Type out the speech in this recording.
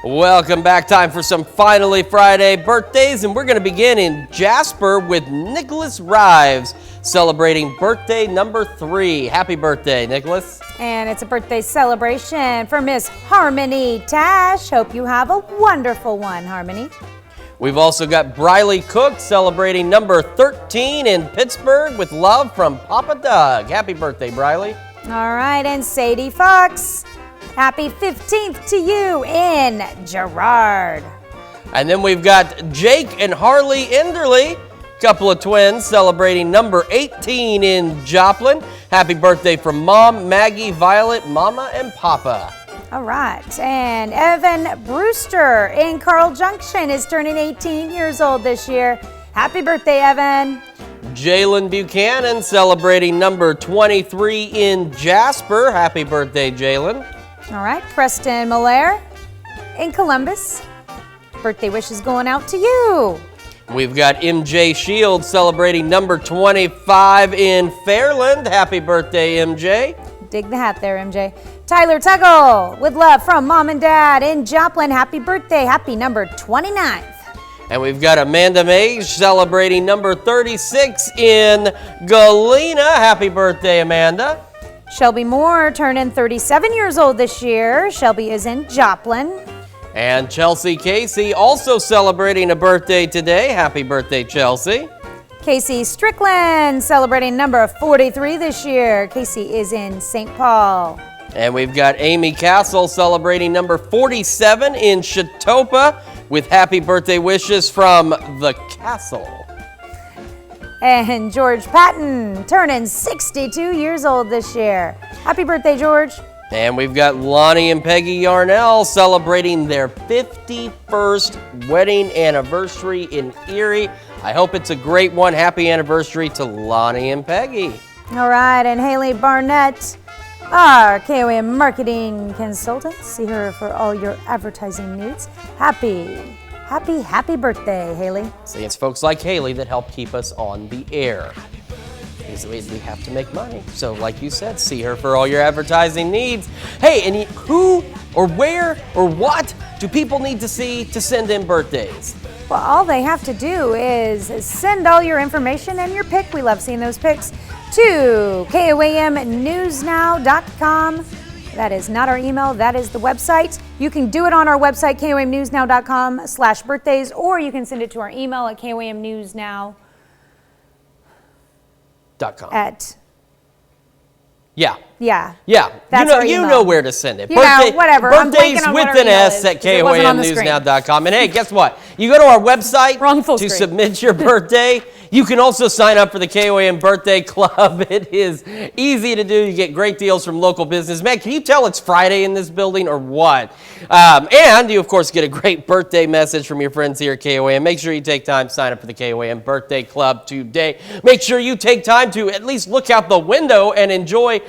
Welcome back. Time for some Finally Friday birthdays, and we're going to begin in Jasper with Nicholas Rives, celebrating birthday number 3. Happy birthday, Nicholas. And it's a birthday celebration for Miss Harmony Tash. Hope you have a wonderful one, Harmony. We've also got Briley Cook celebrating number 13 in Pittsburgh with love from Papa Doug. Happy birthday, Briley. All right, and Sadie Fox, happy 15th to you in Girard. And then we've got Jake and Harley Enderly, couple of twins, celebrating number 18 in Joplin. Happy birthday from Mom, Maggie, Violet, Mama, and Papa. All right, and Evan Brewster in Carl Junction is turning 18 years old this year. Happy birthday, Evan. Jalen Buchanan celebrating number 23 in Jasper. Happy birthday, Jalen. All right, Preston Malaire in Columbus. Birthday wishes going out to you. We've got MJ Shields celebrating number 25 in Fairland. Happy birthday, MJ. Dig the hat there, MJ. Tyler Tuggle with love from Mom and Dad in Joplin. Happy birthday. Happy number 29th. And we've got Amanda Mage celebrating number 36 in Galena. Happy birthday, Amanda. Shelby Moore turning 37 years old this year. Shelby is in Joplin. And Chelsea Casey also celebrating a birthday today. Happy birthday, Chelsea. Casey Strickland celebrating number 43 this year. Casey is in St. Paul. And we've got Amy Castle celebrating number 47 in Chautauqua with happy birthday wishes from the Castle. And George Patton turning 62 years old this year. Happy birthday, George. And we've got Lonnie and Peggy Yarnell celebrating their 51st wedding anniversary in Erie. I hope it's a great one. Happy anniversary to Lonnie and Peggy. All right, and Haley Barnett, our KOM marketing consultant. See her for all your advertising needs. Happy birthday, Haley. See, it's folks like Haley that help keep us on the air. Because we have to make money. So like you said, see her for all your advertising needs. Hey, and who or where or what do people need to see to send in birthdays? Well, all they have to do is send all your information and your pic. We love seeing those pics to KOAMnewsnow.com. That is not our email, that is the website. You can do it on our website, KOAMnewsnow.com/birthdays, or you can send it to our email at KOAMnewsnow.com. Yeah. That's our email. You know where to send it. Whatever. Birthdays with an S at KOAMnewsnow.com. And hey, guess what? You go to our website to submit your birthday. You can also sign up for the KOAM Birthday Club. It is easy to do. You get great deals from local business. Man, can you tell it's Friday in this building or what? And you, of course, get a great birthday message from your friends here at KOAM. Make sure you take time to sign up for the KOAM Birthday Club today. Make sure you take time to at least look out the window and enjoy the